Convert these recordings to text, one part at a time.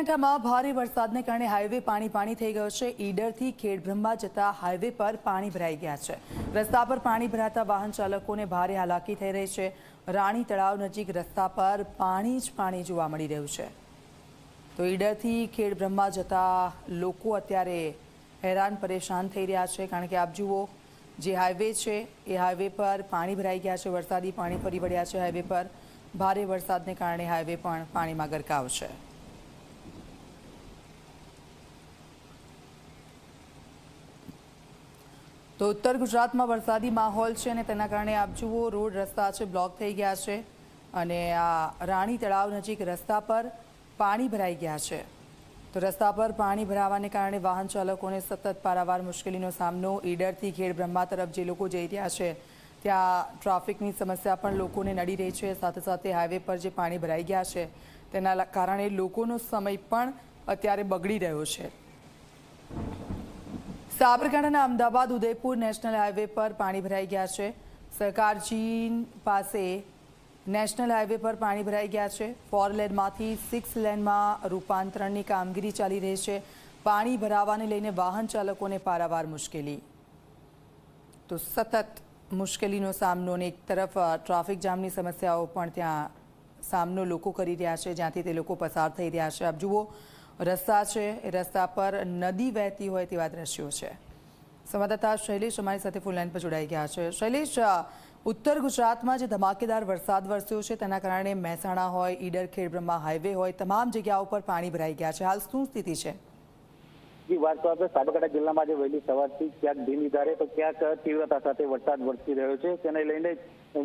સાબરકાંઠામાં ભારે વરસાદને કારણે હાઈવે પાણી થઈ ગયો છે। ઈડરથી ખેડબ્રહ્મા જતા હાઈવે પર પાણી ભરાઈ ગયા છે। રસ્તા પર પાણી ભરાતા વાહન ચાલકોને ભારે હાલાકી થઈ રહી છે। રાણી તળાવ નજીક રસ્તા પર પાણી જ પાણી જોવા મળી રહ્યું છે। તો ઈડરથી ખેડબ્રહ્મા જતા લોકો અત્યારે હેરાન પરેશાન થઈ રહ્યા છે, કારણ કે આપ જુઓ જે હાઈવે છે એ હાઈવે પર પાણી ભરાઈ ગયા છે। વરસાદી પાણી ફરી વળ્યા છે હાઈવે પર। ભારે વરસાદને કારણે હાઈવે પણ પાણીમાં ગરકાવ છે। તો ઉત્તર ગુજરાતમાં વરસાદી માહોલ છે અને તેના કારણે આપ જુઓ રોડ રસ્તા છે બ્લોક થઈ ગયા છે અને આ રાણી તળાવ નજીક રસ્તા પર પાણી ભરાઈ ગયા છે। તો રસ્તા પર પાણી ભરાવાને કારણે વાહન ચાલકોને સતત પારાવાર મુશ્કેલીનો સામનો। ઈડરથી ખેડબ્રહ્મા તરફ જે લોકો જઈ રહ્યા છે ત્યાં ટ્રાફિકની સમસ્યા પણ લોકોને નડી રહી છે। સાથે સાથે હાઈવે પર જે પાણી ભરાઈ ગયા છે તેના કારણે લોકોનો સમય પણ અત્યારે બગડી રહ્યો છે। સાબરકાંઠાના અમદાવાદ ઉદયપુર નેશનલ હાઈવે પર પાણી ભરાઈ ગયા છે। સરકારજી પાસે નેશનલ હાઈવે પર પાણી ભરાઈ ગયા છે। 4 લેનમાંથી 6 લેનમાં રૂપાંતરણની કામગીરી ચાલી રહી છે। પાણી ભરાવાને લઈને વાહન ચાલકોને પારાવાર મુશ્કેલી। તો સતત મુશ્કેલીનો સામનો અને એક તરફ ટ્રાફિક જામની સમસ્યાઓ પણ ત્યાં સામનો લોકો કરી રહ્યા છે, જ્યાંથી તે લોકો પસાર થઈ રહ્યા છે। આપ જુઓ રસ્તા છે એ રસ્તા પર નદી વહેતી હોય તેવા દ્રશ્યો છે। સંવાદદાતા શૈલેષ અમારી સાથે ફોન લાઈન પર જોડાઈ ગયા છે। શૈલેષ, ઉત્તર ગુજરાતમાં જે ધમાકેદાર વરસાદ વરસ્યો છે તેના કારણે મહેસાણા હોય, ઈડર ખેડબ્રહ્મા હાઈવે હોય, તમામ જગ્યાઓ પર પાણી ભરાઈ ગયા છે। હાલ શું સ્થિતિ છે? વાત તો આપણે સાબરકાંઠા જિલ્લામાં જે વહેલી સવારથી ક્યાંક ધીમી ધારે તો ક્યાંક તીવ્રતા સાથે વરસાદ વરસી રહ્યો છે, તેને લઈને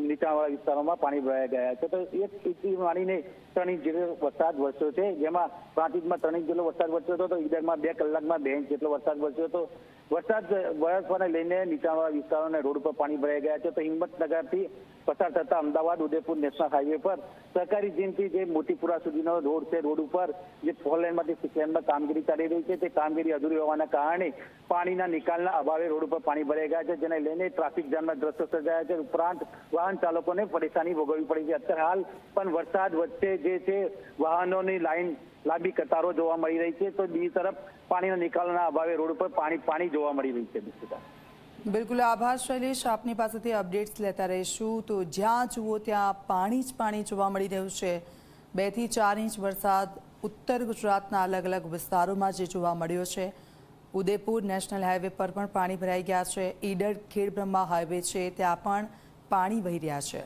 નીચાણવાળા વિસ્તારોમાં પાણી ભરાઈ ગયા છે। તો એક સ્થિતિ માનીને 3 ઇંચ જેટલો વરસાદ વરસ્યો છે, જેમાં પ્રાંતિજમાં 3 ઇંચ જેટલો વરસાદ વરસ્યો હતો, તો ઈડરમાં 2 કલાકમાં 2 ઇંચ જેટલો વરસાદ વરસ્યો હતો। વરસાદ વરસવાને લઈને નીચાણવાળા વિસ્તારોને રોડ પર પાણી ભરાઈ ગયા છે। તો હિંમતનગરથી પસાર થતા અમદાવાદ ઉદયપુર નેશનલ હાઈવે પર સરકારી જીમથી જે મોતીપુરા સુધીનો રોડ છે, રોડ ઉપર જે 4 લેનમાંથી 6 લેનમાં કામગીરી ચાલી રહી છે, તે કામગીરી અધૂરી હોવાના કારણે પાણીના નિકાલના અભાવે રોડ ઉપર પાણી ભરાઈ ગયા છે, જેને લઈને ટ્રાફિક જામના દ્રશ્યો સર્જાયા છે। ઉપરાંત વાહન ચાલકોને પરેશાની ભોગવવી પડી છે। અત્યારે હાલ પણ વરસાદ વચ્ચે જે છે વાહનોની લાઈન લાંબી કતારો જોવા મળી રહી છે, તો બીજી તરફ પાણીના નિકાલના અભાવે રોડ ઉપર પાણી જોવા મળી રહી છે। બિલકુલ, આભાર શૈલેષ, આપની પાસેથી અપડેટ્સ લેતા રહીશું। તો જ્યાં જુઓ ત્યાં પાણી જ પાણી જોવા મળી રહ્યું છે। 2 થી 4 ઇંચ વરસાદ ઉત્તર ગુજરાતના અલગ અલગ વિસ્તારોમાં જે જોવા મળ્યો છે। ઉદયપુર નેશનલ હાઈવે પર પણ પાણી ભરાઈ ગયા છે। ઈડર ખેડબ્રહ્મા હાઈવે છે ત્યાં પણ પાણી વહી રહ્યા છે।